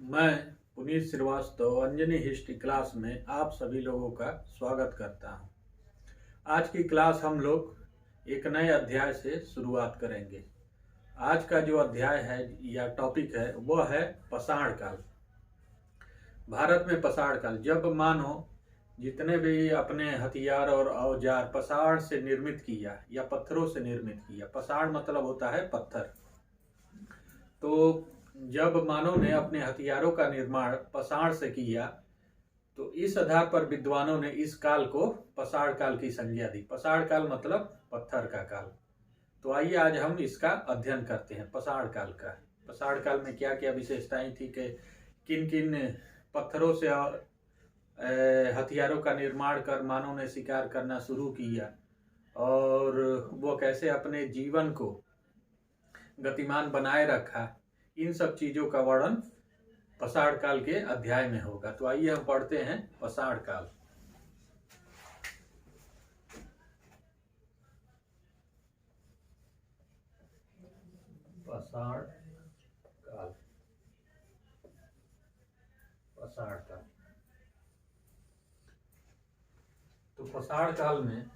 मैं Puneet Srivastava Anjani history class में आप सभी लोगों का स्वागत करता हूं। आज की क्लास हम लोग एक नए अध्याय से शुरुआत करेंगे। आज का जो अध्याय है या टॉपिक है वो है पाषाण काल। भारत में पाषाण काल, जब मानो जितने भी अपने हथियार और औजार पाषाण से निर्मित किया या पत्थरों से निर्मित किया। पाषाण मतलब होता है पत्थर। तो जब मानव ने अपने हथियारों का निर्माण पाषाण से किया तो इस आधार पर विद्वानों ने इस काल को पाषाण काल की संज्ञा दी। पाषाण काल मतलब पत्थर का काल। तो आइए आज हम इसका अध्ययन करते हैं पाषाण काल का। पाषाण काल में क्या क्या विशेषताएं थी कि किन किन पत्थरों से हथियारों का निर्माण कर मानव ने शिकार करना शुरू किया और वो कैसे अपने जीवन को गतिमान बनाए रखा। इन सब चीजों का वर्णन पाषाण काल के अध्याय में होगा। तो आइए हम पढ़ते हैं पाषाण काल। पाषाण काल, पाषाण काल। तो पाषाण काल में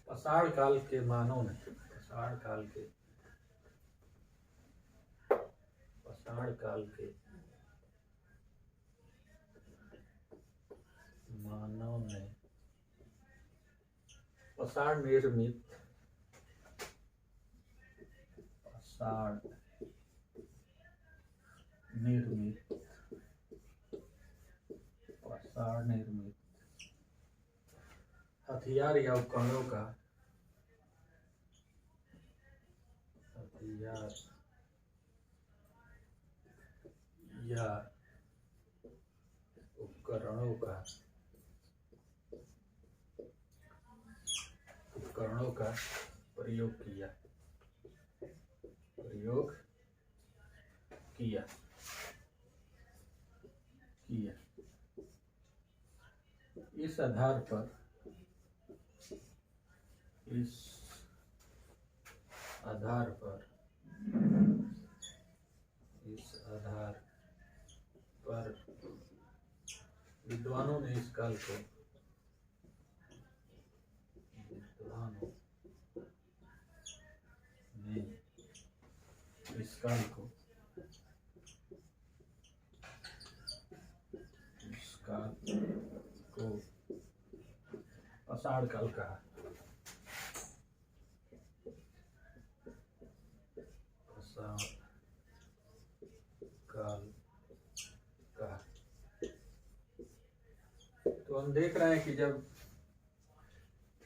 पाषाण काल के मानव ने पाषाण काल के मानव ने पाषाण निर्मित हथियार या उपकरणों का प्रयोग किया। इस आधार पर विद्वानों ने इस काल को पाषाण काल कहा। तो हम देख रहे हैं कि जब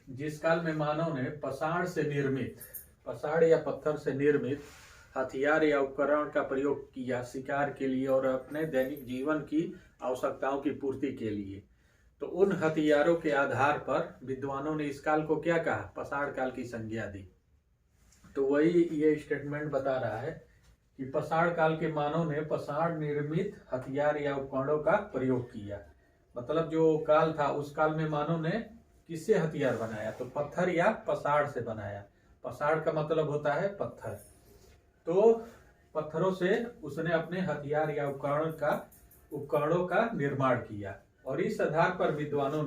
जिस काल में मानव ने पाषाण या पत्थर से निर्मित हथियार या उपकरण का प्रयोग किया शिकार के लिए और अपने दैनिक जीवन की आवश्यकताओं की पूर्ति के लिए, तो उन हथियारों के आधार पर विद्वानों ने इस काल को क्या कहा? पाषाण काल की संज्ञा दी। तो वही ये स्टेटमेंट बता रहा है कि पाषाण काल के मानव ने पाषाण निर्मित हथियार या उपकरणों का प्रयोग किया। मतलब जो काल था उस काल में मानव ने किससे हथियार बनाया? तो पत्थर या पाषाण से बनाया। पाषाण का मतलब होता है पत्थर। तो पत्थरों से उसने अपने हथियार या उपकरणों का निर्माण किया और इस आधार पर विद्वानों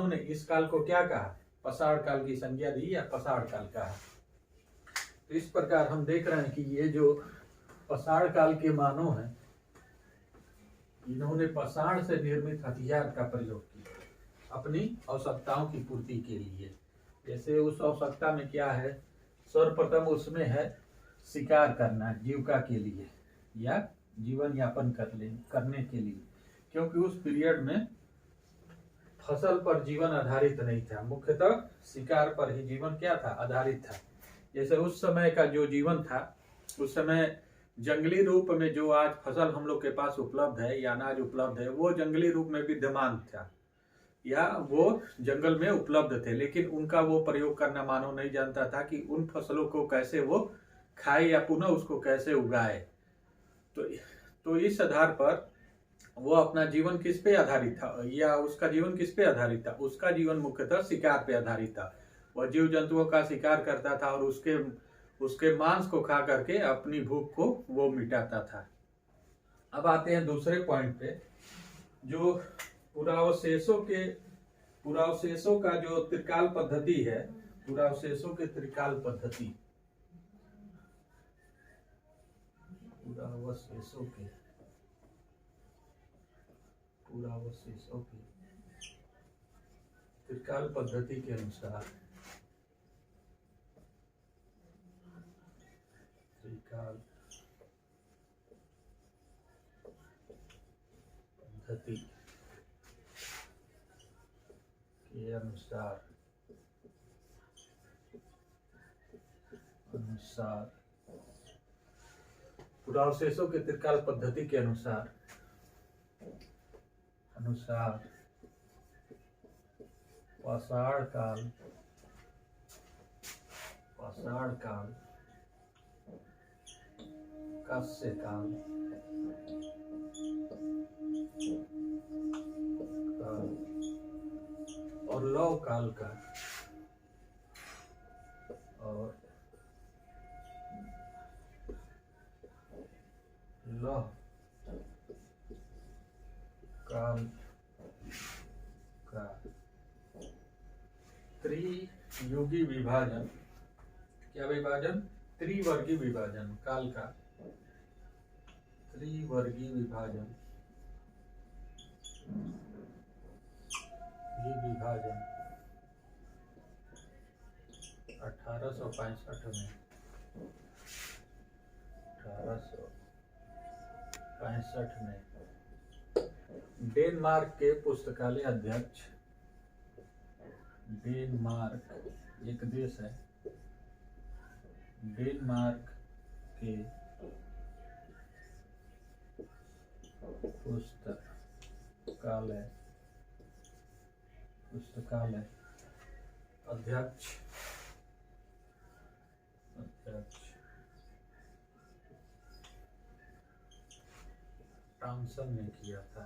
ने इस काल को क्या कहा? पाषाण काल की संज्ञा दी या पाषाण काल कहा। तो इस प्रकार हम देख रहे हैं कि ये जो पाषाण काल के मानव हैं, इन्होंने पाषाण से निर्मित हथियार का प्रयोग किया अपनी आवश्यकताओं की पूर्ति के लिए। जैसे उस आवश्यकता में क्या है? सर्वप्रथम उसमें है शिकार करना जीविका के लिए या जीवन यापन करने के लिए, क्योंकि उस पीरियड में फसल पर जीवन आधारित नहीं था, मुख्यतः शिकार पर ही जीवन क्या था? आधारित था। जैसे उस समय का जो जीवन था, उस समय जंगली रूप में जो आज फसल हम लोग के पास उपलब्ध है या अनाज उपलब्ध है, वो जंगली रूप में विद्यमान था या वो जंगल में उपलब्ध थे, लेकिन उनका वो प्रयोग करना मानव नहीं जानता था कि उन फसलों को कैसे वो खाए या पुनः उसको कैसे उगाए। तो इस आधार पर वो अपना जीवन किस पे आधारित था, या उसका जीवन किस पे आधारित था? उसका जीवन मुख्यतः शिकार पे आधारित था। वह जीव जंतुओं का शिकार करता था और उसके उसके मांस को खा करके अपनी भूख को वो मिटाता था। अब आते हैं दूसरे पॉइंट पे, जो पुरावशेषों का जो त्रिकाल पद्धति है, पुरावशेषों के त्रिकाल पद्धति, पुरावशेषों की त्रिकाल पद्धति के अनुसार, त्रिकाल पद्धति के अनुसार पुरावशेषों के त्रिकाल पद्धति के अनुसार पाषाण काल, कांस्य काल और लौह काल का, और लौह काल का त्रियुगी विभाजन, क्या विभाजन? त्रिवर्गीय विभाजन, काल का त्रिवर्गीय विभाजन, ये विभाजन 1865 में डेनमार्क के पुस्तकालय अध्यक्ष, डेनमार्क एक देश है, डेनमार्क के पुस्तकालय अध्यक्ष टॉमसन ने किया था,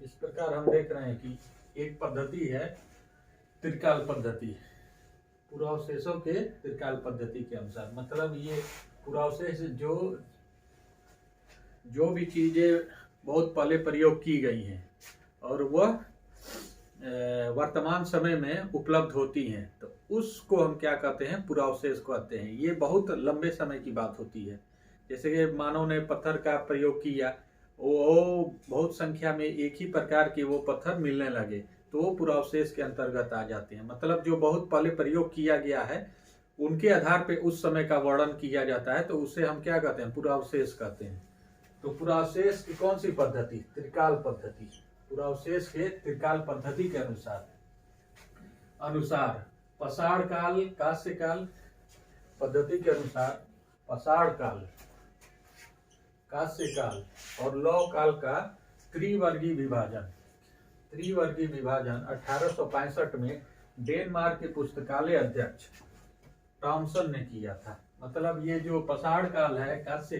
इस प्रकार हम देख रहे हैं कि एक पद्धति है त्रिकाल पद्धति, पुरावशेषों के त्रिकाल पद्धति के अनुसार। मतलब ये पुरावशेष जो भी चीजें बहुत पहले प्रयोग की गई हैं और वह वर्तमान समय में उपलब्ध होती हैं, तो उसको हम क्या कहते हैं? पुरावशेष कहते हैं। ये बहुत लंबे समय की बात होती है। जैसे कि मानव ने पत्थर का प्रयोग किया, वो बहुत संख्या में एक ही प्रकार के वो पत्थर मिलने लगे, तो वो पुरावशेष के अंतर्गत आ जाते हैं। मतलब जो बहुत पहले प्रयोग किया गया है उनके आधार पे उस समय का वर्णन किया जाता है, तो उसे हम क्या कहते हैं? पुरावशेष कहते हैं। तो पुरावशेष की कौन सी पद्धति? त्रिकाल पद्धति। पुरावशेष के त्रिकाल पद्धति के अनुसार पाषाण काल, कांस्य काल पद्धति के अनुसार पाषाण काल, कांस्य काल और लौह काल का त्रिवर्गीय विभाजन 1865 में डेनमार्क के पुस्तकालय अध्यक्ष टॉमसन ने किया था। मतलब ये जो पाषाण काल है, कांस्य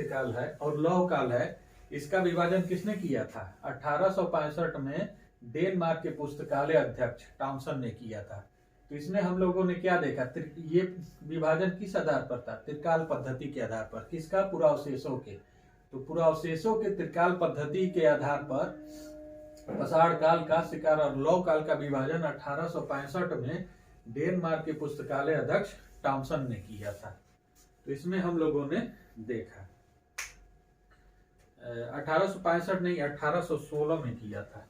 काल है और लौह काल है, इसका विभाजन किसने किया था? 1865 में डेनमार्क के पुस्तकालय अध्यक्ष टॉमसन ने किया था। तो इसमें हम लोगों ने क्या देखा? ये विभाजन किस आधार पर था? त्रिकाल पद्धति के आधार पर। किसका? पुरावशेषों के। तो पुरावशेषों के त्रिकाल पद्धति के आधार पर पाषाण काल, कांस्य काल और लौह काल का विभाजन 1865 में डेनमार्क के पुस्तकालय अध्यक्ष टॉमसन ने किया था। तो इसमें हम लोगों ने देखा 1865 नहीं, 1816 में किया था।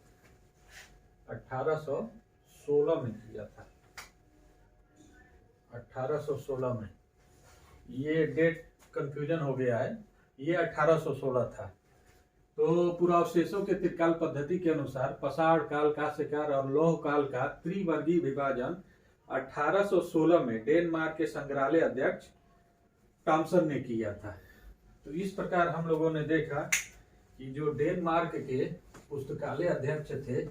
1816 में किया था। 1816 में, ये डेट कंफ्यूजन हो गया है, ये 1816 था। तो पुरावशेषों के त्रिकाल पद्धति के अनुसार पाषाण काल, कांस्य काल और लौह काल का त्रिवर्गीय विभाजन 1816 में डेनमार्क के संग्रहालय अध्यक्ष टॉमसन ने किया था। तो इस प्रकार हम लोगों ने देखा कि जो डेनमार्क के पुस्तकालय अध्यक्ष थे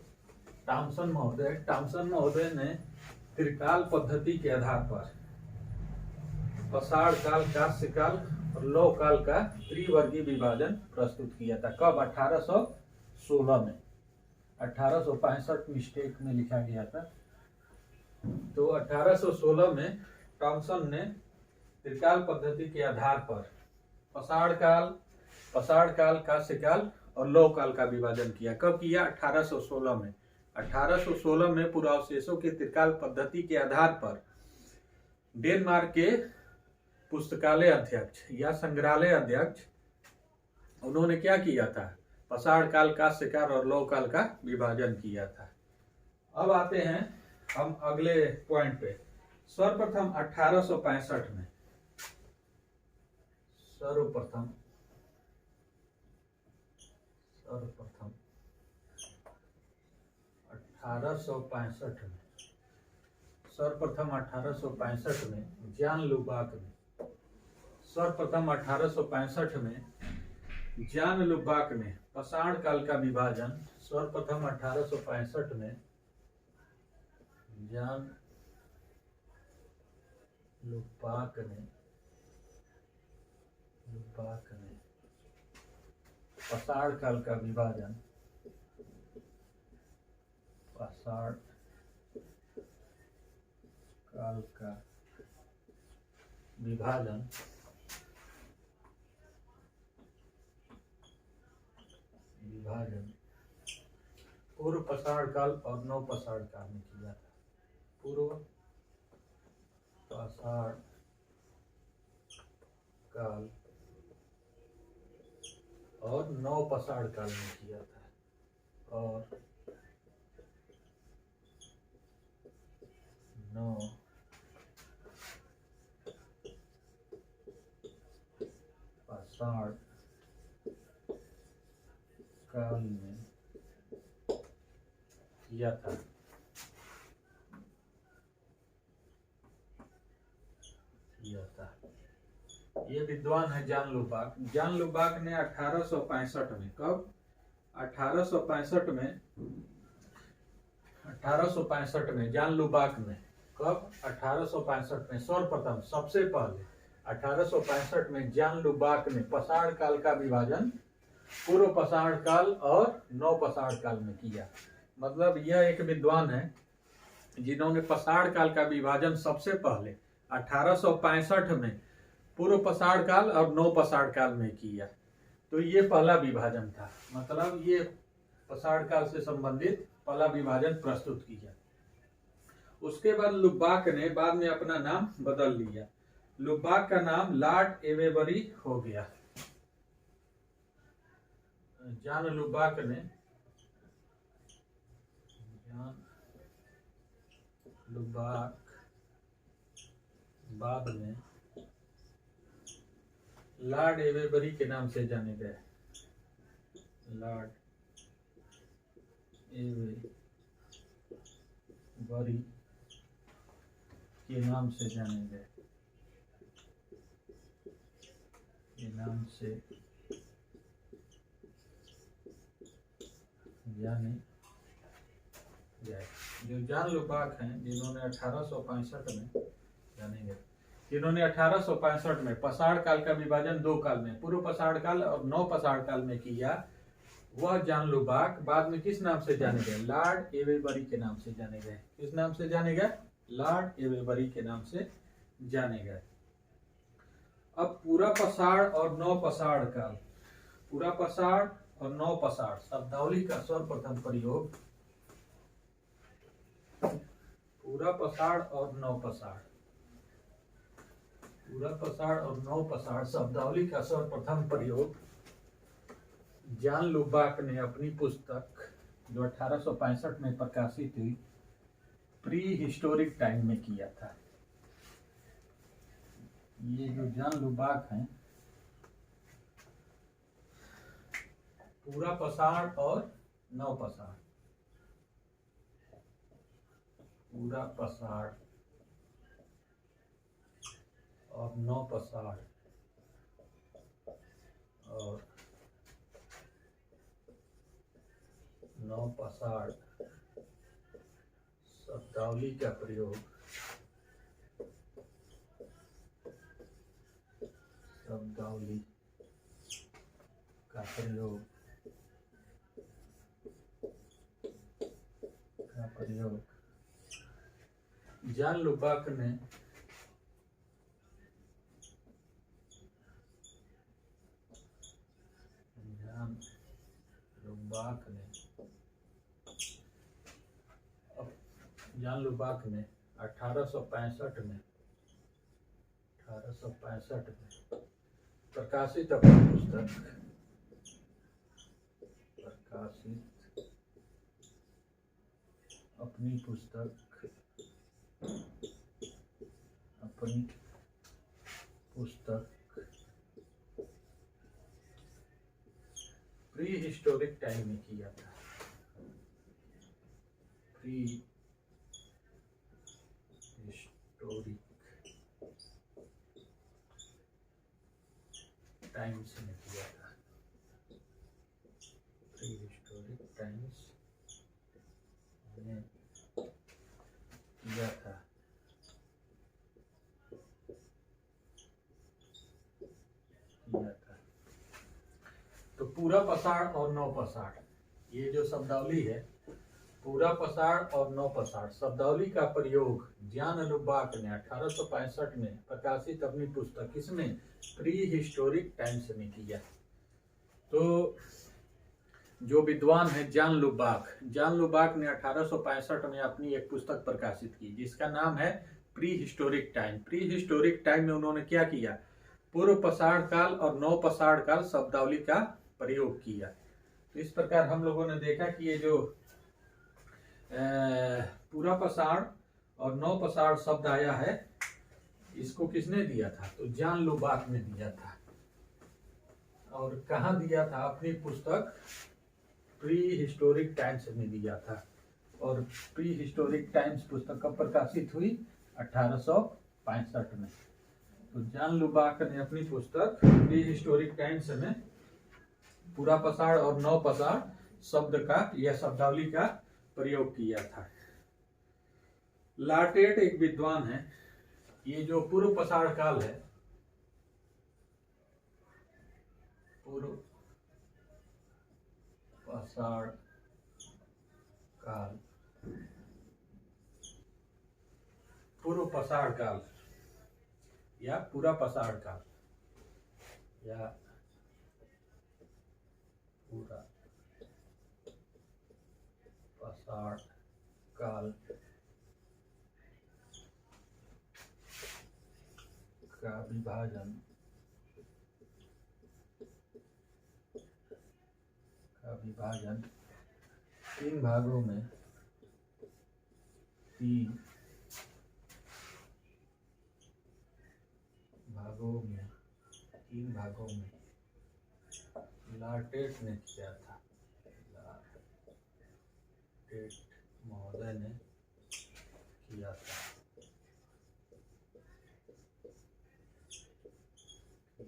टॉमसन महोदय ने त्रिकाल पद्धति के आधार पर पसाड़ काल, कास्य काल और लौह काल का त्रिवर्गीय विभाजन प्रस्तुत किया था। कब? 1816 में। 1865 मिस्टेक में लिखा गया था। तो 1816 में टॉमसन ने त्रिकाल पद्धति के आधार पर पसाड़ काल, कास्य काल और लौह काल का विभाजन किया। कब किया? 1816 में। 1816 में पुरावशेषों के त्रिकाल पद्धति के आधार पर डेनमार्क के पुस्तकालय अध्यक्ष या संग्रहालय अध्यक्ष उन्होंने क्या किया था? पसाड़ काल, कास्य काल और लौह काल का विभाजन किया था। अब आते हैं हम अगले पॉइंट पे। सर्वप्रथम 1865 में 1865 में जान लुबाक ने पसाड़ काल का विभाजन सर्वप्रथम 1865 में जान लुबाक ने पसाड़ काल का विभाजन पूर्व पसाड़ काल और नव पसाड़ काल में किया था। पूर्व पसाड़ काल और नव पसाड़ काल में किया था। और नौ पसाड़ काल में किया था। ये विद्वान है जान लुबाक। जान लुबाक ने 1865 में, कब? 1865 में जान लुबाक ने, कब? 1865 में सर्वप्रथम, सबसे पहले 1865 में जान लुबाक ने पसाड़ काल का विभाजन पूर्व पसाड़ काल और नव पसाड़ काल में किया। मतलब यह एक विद्वान है जिन्होंने पसाड़ काल का विभाजन सबसे पहले 1865 में पूर्व पसाड़ काल और नव पसाड़ काल में किया। तो ये पहला विभाजन था। मतलब ये पसाड़ काल से संबंधित पहला विभाजन प्रस्तुत किया। उसके बाद लुबाक ने बाद में अपना नाम बदल लिया। लुबाक का नाम लॉर्ड एवेबरी हो गया। जान लुबाक ने बाद में लॉर्ड एवेबरी के नाम से जाने गए। लॉर्ड एवेबरी के नाम से जाने गए। जो जान लुबाक हैं, जिन्होंने 1865 में जाने गए, जिन्होंने 1865 में पसाड़ काल का विभाजन दो काल में, पूर्व पसाड़ काल और नव पसाड़ काल में किया, वह जान लुबाक बाद में किस नाम से जाने गए? लॉर्ड एवेबरी के नाम से जाने गए। किस नाम से जाने गए? लॉर्ड एवेबरी के नाम से जाने गए। अब पूरा पसाड़ और नव पसाड़ काल, पूरा पसाड़ और नव पसाड़ शब्दावली का सर्वप्रथम प्रयोग, पूरा पसाड़ और नव पसाड़ शब्दावली का सर्वप्रथम प्रयोग जान लुबाक ने अपनी पुस्तक जो 1865 में प्रकाशित हुई प्री हिस्टोरिक टाइम में किया था। ये जो जान लुबाक हैं, पूरा पसाड़ और नव पसाड़, पूरा पसाड़ और नौ पसाड़ और नौ पसाड़ शब्दावली का प्रयोग जॉन लुबाक ने जॉन लुबाक ने 1865 में प्रकाशित अपनी पुस्तक प्री हिस्टोरिक टाइम में किया था। प्री हिस्टोरिक टाइम्स में किया था। प्री हिस्टोरिक टाइम्स में किया था। तो पूरा पसाड़ और नौ पसाड़, ये जो शब्दावली है, पूरा पसाड़ और नौ पसाड़ शब्दावली का प्रयोग जॉन लुबाक ने 1865 में प्रकाशित अपनी पुस्तक किसमें, प्री हिस्टोरिक टाइम्स में किया। तो जो विद्वान है जॉन लुबाक ने 1865 में अपनी एक पुस्तक प्रकाशित की जिसका नाम है pre historic time. Pre historic time में उन्होंने क्या किया, पूर्व पसाड़ काल और नौ पसाड़ काल शब्दावली का प्रयोग किया। तो इस प्रकार हम लोगों ने देखा कि ये जो पूरा पसाड़ और नौ पसाड़ शब्द आया है, इसको किसने दिया था, तो जॉन लुबाक ने दिया था। और कहाँ दिया था, अपनी पुस्तक प्री हिस्टोरिक टाइम्स में दिया था। और प्री हिस्टोरिक टाइम्स पुस्तक कब प्रकाशित हुई, 1865 में। तो जॉन लुबाक ने अपनी पुस्तक प्री हिस्टोरिक टाइम्स में पूरा पसाड़ और नौ पसाड़ शब्द का या शब्दावली का प्रयोग किया था। लाटेट एक विद्वान है, ये जो पूर्व पसाड़ काल है, पूर्व पसाड़ काल या पूरा पसाड़ काल या पूरा पसाड़ काल का विभाजन तीन भागों में लाटेट ने किया था। लाटेट महोदय ने किया था। तो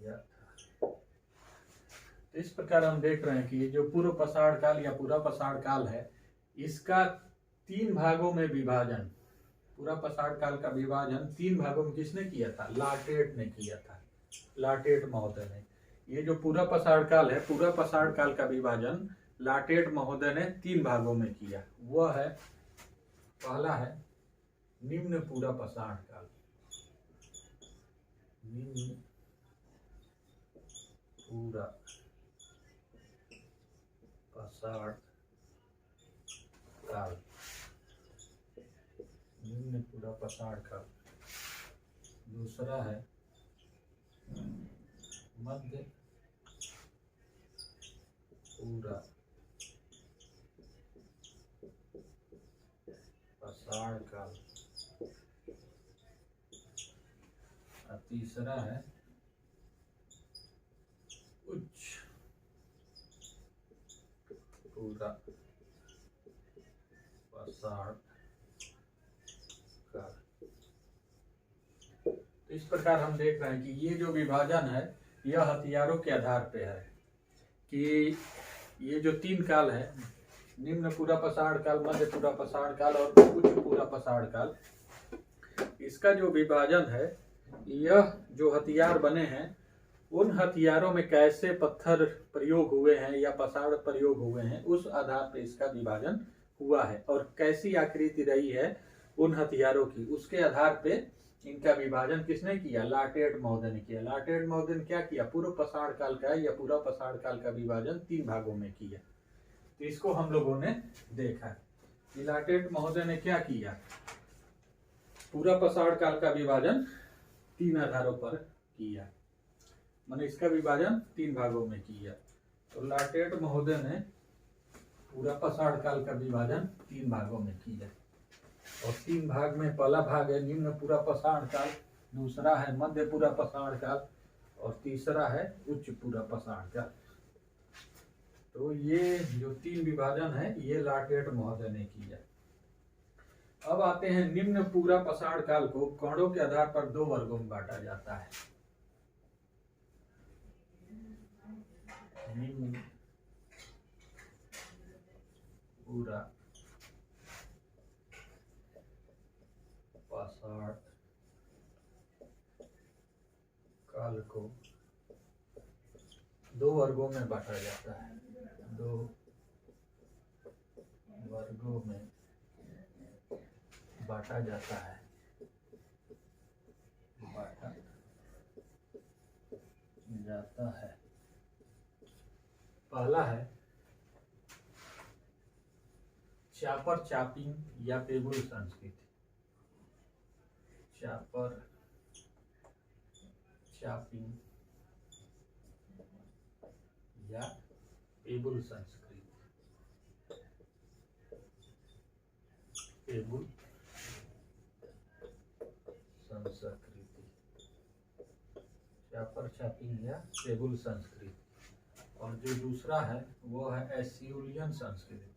इस प्रकार हम देख रहे हैं कि जो पूर्व पसाड़ काल या पूरा पसाड़ काल है, इसका तीन भागों में विभाजन, पूरा पसाड़ काल का विभाजन तीन भागों में किसने किया था, लाटेट ने किया था, लाटेट महोदय ने। ये जो पूरा पसाड़ काल है, पूरा पसाड़ काल का विभाजन लाटेट महोदय ने तीन भागों में किया। वह है, पहला है निम्न पूरा पसाड़ काल, निम्न पूरा पसाड़ काल, निम्न पूरा पसाड़ काल। दूसरा है मध्य पूरा पसाड़ काल। और तीसरा है उच्च पूरा पसाड़ काल। तो इस प्रकार हम देख रहे हैं कि ये जो विभाजन है, यह हथियारों के आधार पे है कि ये जो तीन काल है, निम्न पूरा पसाड़ काल, मध्य पूरा पसाड़ काल और उच्च पूरा पसाड़ काल, इसका जो विभाजन है, यह जो हथियार बने हैं उन हथियारों में कैसे पत्थर प्रयोग हुए हैं या पसाड़ प्रयोग हुए हैं, उस आधार पर इसका विभाजन हुआ है। और कैसी आकृति रही है उन हथियारों की, उसके आधार पे इनका विभाजन किसने किया? लाटेट महोदय ने किया। लाटेट महोदय ने क्या किया? पूर्व पसाड़ काल का या पूरा पसाड़ काल का विभाजन 3 भागों में किया। तो इसको हम लोगों ने देखा। लाटेट महोदय ने क्या किया? पूरा पसाड़ काल का विभाजन 3 आधारों पर किया, मैंने इसका विभाजन 3 भागों में किया। तो लाटेट महोदय ने पूरा पसाड़ काल का विभाजन 3 भागों में किया। और 3 भाग में पहला भाग है निम्न पूरा पसाड़ काल, दूसरा है मध्य पूरा पसाड़ काल और तीसरा है उच्च पूरा पसाड़ काल। तो ये जो 3 विभाजन है ये लाटेट महोदय ने किया। अब आते हैं निम्न पूरा पसाड़ काल को कणों के आधार पर 2 वर्गों में बांटा जाता है। निम्न पूरा पसाड़ काल को 2 वर्गों में बांटा जाता है। 2 वर्गों में बांटा जाता है। बांटा जाता है। पहला है चापर चापिंग या पेबुल संस्कृति। चापर चापिंग या पेबुल संस्कृति। पेबुल संस्कृति, चापर चापिंग या पेबुल संस्कृति। और जो दूसरा है वो है एस्यूलियन संस्कृति।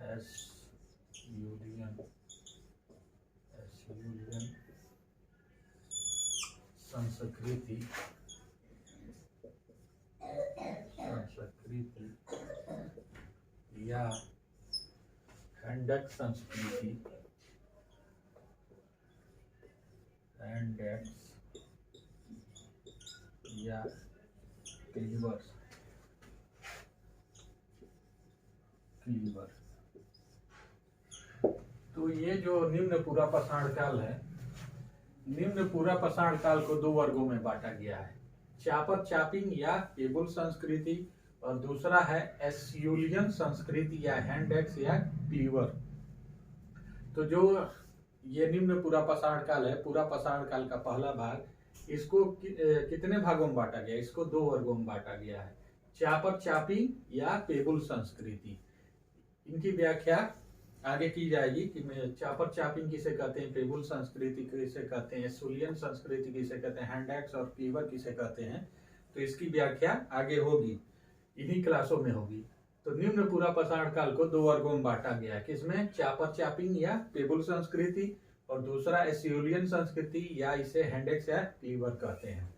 एस्यूलियन संस्कृति या हैंडेक्स संस्कृति। हैंडेक्स या क्लीवर। तो ये जो निम्न पूरा पसाड़ काल है, निम्न पूरा पसाड़ काल को 2 वर्गों में बांटा गया है। चापर चापिंग या पेबुल संस्कृति और दूसरा है एस्यूलियन संस्कृति या हैंडेक्स या क्लीवर। तो जो ये निम्न पूरा पसाड़ काल है, पूरा पसाड़ काल का पहला भाग, इसको कितने भागों में बांटा गया? इसको 2 वर्गों में बांटा गया है। चापर चापिंग या पेबुल संस्कृति, इनकी व्याख्या आगे की जाएगी कि चापर चापिंग किसे कहते हैं, पेबुल संस्कृति किसे कहते हैं, एस्यूलियन संस्कृति किसे कहते हैं, हैंडेक्स और क्लीवर किसे कहते हैं। तो इसकी व्याख्या आगे होगी, इन्हीं क्लासों में होगी। तो निम्न पूरा पसाड़ काल को 2 वर्गों में बांटा गया है। किसमें? चापर चापिंग या पेबुल संस्कृति और दूसरा एस्यूलियन संस्कृति या इसे हैंडेक्स या क्लीवर कहते हैं।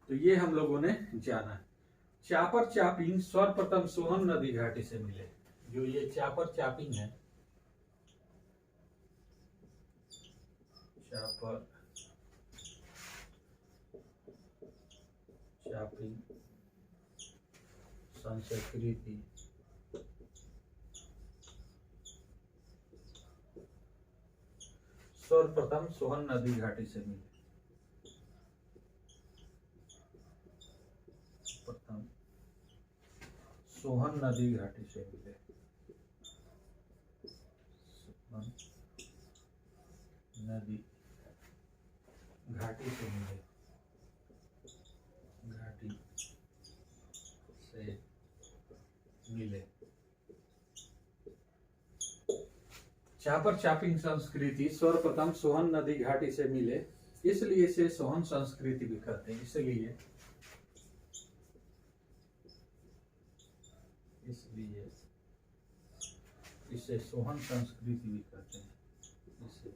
तो ये हम लोगों ने जाना। चापर चापिंग सर्वप्रथम सोहन नदी घाटी से मिले। जो ये चापर चापिंग है, चापर चापिंग संस्कृति सर्वप्रथम सोहन नदी घाटी से मिले। प्रथम सोहन नदी घाटी से मिले। नदी घाटी से मिले। घाटी से मिले। चापर चापिंग संस्कृति सर्वप्रथम सोहन नदी घाटी से मिले, इसलिए इसे सोहन संस्कृति भी कहते हैं। इसलिए इसे सोहन संस्कृति भी कहते हैं। इसे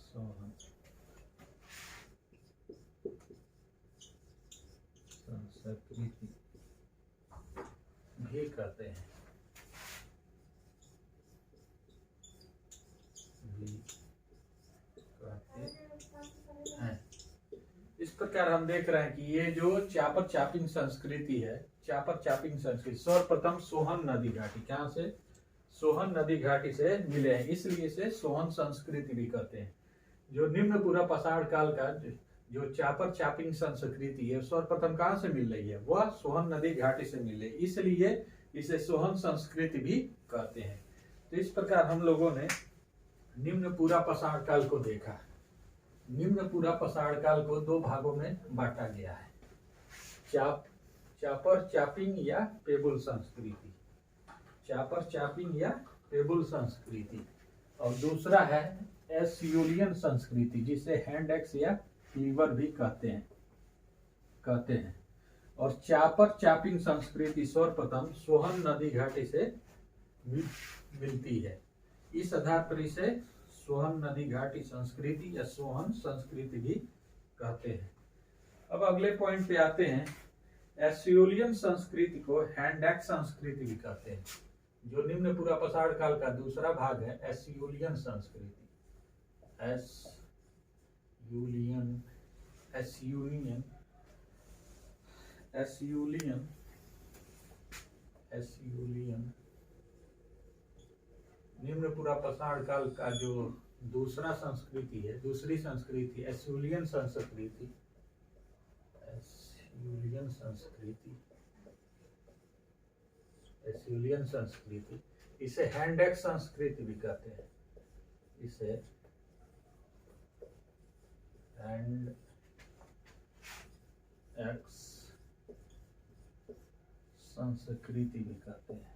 सोहन संस्कृति संस्कृति भी कहते हैं, इस प्रकार हम देख रहे हैं कि ये जो चापर चापिंग संस्कृति है, चापर चापिंग संस्कृति सर्वप्रथम सोहन नदी घाटी, कहाँ से? सोहन नदी घाटी से मिले हैं, इसलिए इसे सोहन संस्कृति भी कहते हैं। जो निम्न पूरा पाषाण काल का जो चापर चापिंग संस्कृति है सर्वप्रथम कहाँ से मिल रही है? वह सोहन नदी घाटी से मिले, इसलिए इसे सोहन संस्कृति भी कहते हैं। तो इस प्रकार हम लोगों ने निम्न पूरा पाषाण काल को देखा। निम्न पूरा पाषाण काल को दो भागों में बांटा गया है, चापर चापिंग या पेबुल संस्कृति, चापर चापिंग या पेबुल संस्कृति, और दूसरा है एस्यूलियन संस्कृति, जिसे हैंड एक्स या क्लीवर भी कहते हैं। और चापर चापिंग संस्कृति सर्वप्रथम सोहन नदी घाटी से मिलती है। इस आधार पर इसे सोहन नदी घाटी संस्कृति या सोहन संस्कृति भी कहते हैं। अब अगले पॉइंट पे आते हैं। एस्यूलियन संस्कृति को हैंड एक्स संस्कृति भी कहते हैं। जो निम्न पूरा पाषाण काल का दूसरा भाग है एस्यूलियन संस्कृति, एस्यूलियन निम्न पूरा पाषाण काल का जो दूसरा संस्कृति है, दूसरी संस्कृति एस्यूलियन संस्कृति, इसे हैंड एक्स संस्कृति भी कहते हैं। इसे हैंड एक्स संस्कृति भी कहते हैं,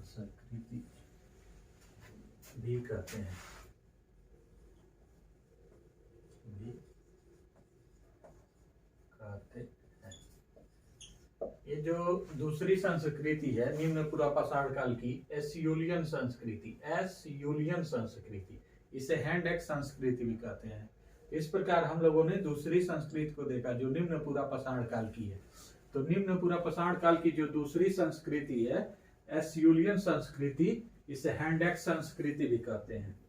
संस्कृति भी कहते हैं। ये जो दूसरी संस्कृति है निम्न पूरा पाषाण काल की एस्यूलियन संस्कृति, इसे हैंड एक्स संस्कृति भी कहते हैं। इस प्रकार हम लोगों ने दूसरी संस्कृति को देखा जो निम्न पूरा पाषाण काल की है। तो निम्न पूरा पाषाण काल की जो दूसरी संस्कृति है एस्यूलियन संस्कृति, इसे हैंड एक्स संस्कृति भी कहते हैं।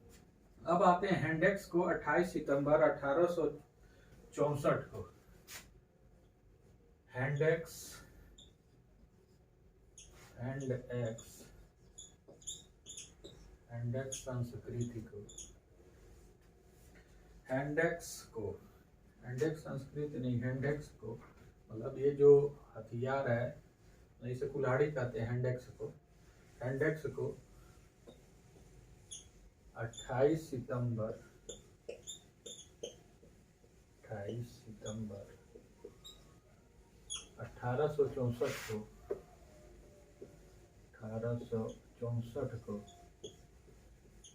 अब आते हैं हैंड एक्स को 28 सितंबर 1864 को हैंड एक्स संस्कृति को हैंड एक्स को मतलब ये जो हथियार है, इसे कुल्हाड़ी कहते हैं। हैंड एक्स को 28 सितंबर 1864 को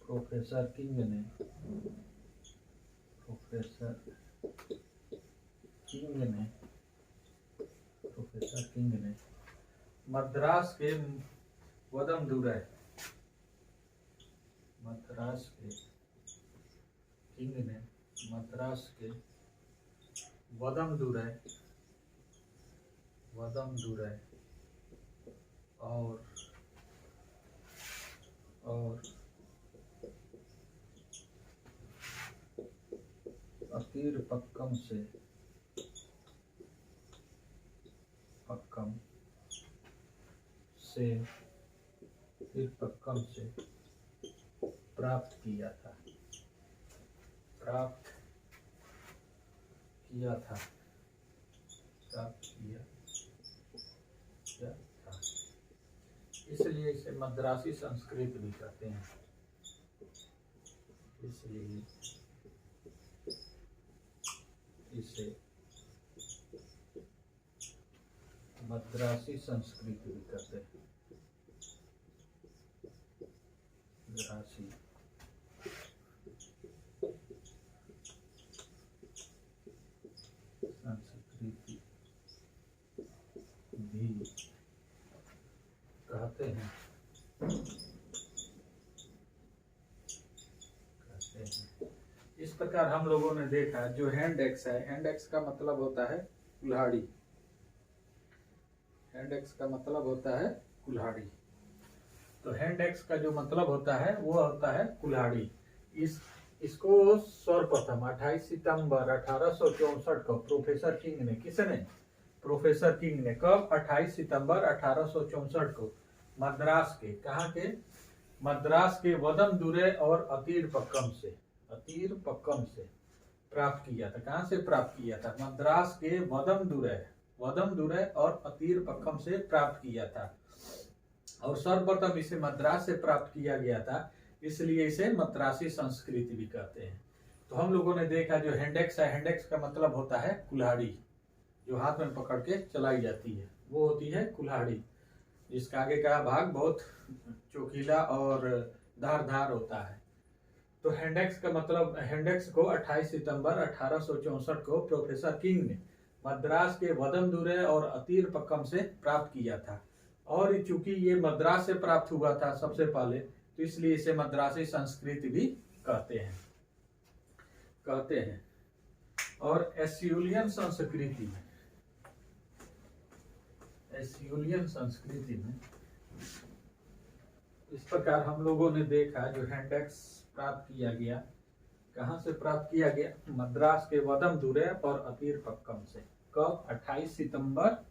प्रोफेसर किंग ने मद्रास के वदमदुरै और पक्कम से प्राप्त किया था। इसलिए इसे मद्रासी संस्कृत भी कहते हैं। इसलिए इसे मद्रासी संस्कृति भी कहते हैं। मद्रासी संस्कृति भी कहते हैं। इस प्रकार प्रकार हम लोगों ने देखा जो हैंड एक्स है, हैंड एक्स का मतलब होता है कुल्हाड़ी। हैंड एक्स का मतलब होता है कुल्हाड़ी। तो हैंड एक्स का जो मतलब होता है वो होता है कुल्हाड़ी। इसको सर्वप्रथम 28 सितंबर 1864 को प्रोफेसर किंग ने, किसने? प्रोफेसर किंग ने। कब? 28 सितंबर 1864 को मद्रास के, कहाँ के? मद्रास के वदमदुरै और अतीरपक्कम से, अतीरपक्कम से प्राप्त किया था। कहाँ से प्राप्त किया था? मद्रास के वदमदुरै और अतीरपक्कम से प्राप्त किया था। और सर्वप्रथम इसे मद्रास से प्राप्त किया गया था, इसलिए इसे मद्रासी संस्कृति भी कहते हैं। तो हम लोगों ने देखा जो हैंडेक्स है, हैंडेक्स का मतलब होता है कुल्हाड़ी, जो हाथ में पकड़ के चलाई जाती है वो होती है कुल्हाड़ी, जिसका आगे का भाग बहुत चोखीला और धारदार होता है। तो हैंडेक्स का मतलब, हैंडेक्स को 28 सितंबर 1864 को प्रोफेसर किंग ने मद्रास के वदमदुरै और अतीरपक्कम से प्राप्त किया था। और चूंकि ये मद्रास से प्राप्त हुआ था सबसे पहले, तो इसलिए इसे मद्रासी संस्कृति भी कहते हैं। और एसियुलियन संस्कृति में, एसियुलियन संस्कृति में इस प्रकार हम लोगों ने देखा जो हैंडेक्स प्राप्त किया गया, कहाँ से प्राप्त किया गया? मद्रास के वदमदुरै और अतीरपक्कम से। कब? 28 सितंबर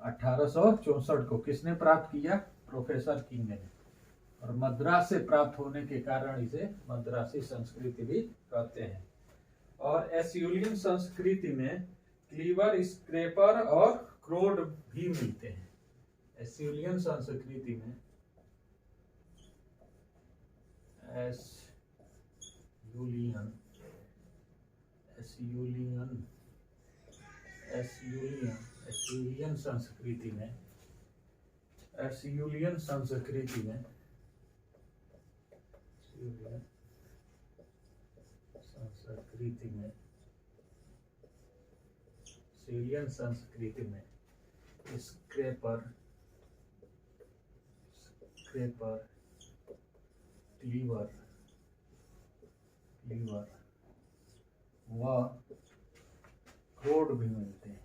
1864 को। किसने प्राप्त किया? प्रोफेसर किंग ने। और मद्रास से प्राप्त होने के कारण इसे मद्रासी संस्कृति भी कहते हैं। और एसियुलियन संस्कृति में क्लीवर, स्क्रेपर और क्रोड भी मिलते हैं। एसियुलियन संस्कृति में एसियुलियन संस्कृति में स्क्रेपर, क्लीवर व क्रोड भी मिलते हैं।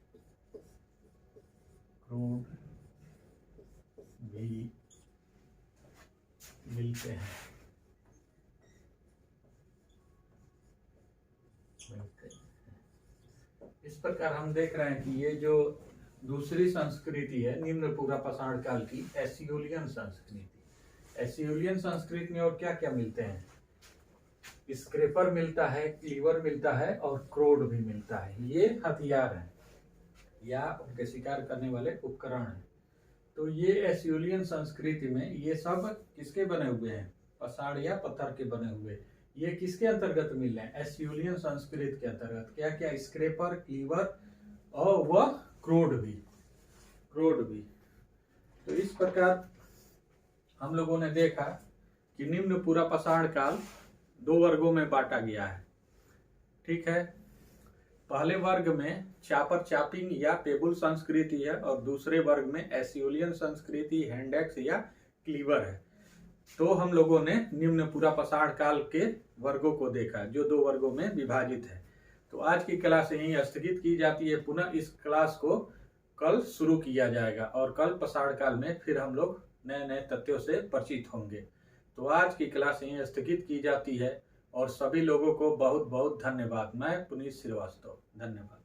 इस प्रकार हम देख रहे हैं कि ये जो दूसरी संस्कृति है निम्न पूरा पाषाण काल की, एसियुलियन संस्कृति। एसियुलियन संस्कृति में और क्या क्या मिलते हैं? स्क्रेपर मिलता है, क्लीवर मिलता है और क्रोड भी मिलता है। ये हथियार हैं या उनके शिकार करने वाले उपकरण हैं। तो ये एसियुलियन संस्कृति में ये सब किसके बने हुए हैं? पाषाण या पत्थर के बने हुए। ये किसके अंतर्गत मिल रहे हैं? एसियुलियन संस्कृति के अंतर्गत। क्या क्या? स्क्रेपर, क्लीवर और वह क्रोड भी। तो इस प्रकार हम लोगों ने देखा कि निम्न पूरा पाषाण काल 2 वर्गों में बांटा गया है। ठीक है, पहले वर्ग में चापर चापिंग या पेबुल संस्कृति है और दूसरे वर्ग में एसियुलियन संस्कृति, हैंडेक्स या क्लीवर है। तो हम लोगों ने निम्न पूरा पाषाण काल के वर्गों को देखा जो 2 वर्गों में विभाजित है। तो आज की क्लास यहीं स्थगित की जाती है। पुनः इस क्लास को कल शुरू किया जाएगा और कल पाषाण काल में फिर हम लोग नए नए तथ्यों से परिचित होंगे। तो आज की क्लास यहीं स्थगित की जाती है और सभी लोगों को बहुत बहुत धन्यवाद। मैं पुनीत श्रीवास्तव, धन्यवाद।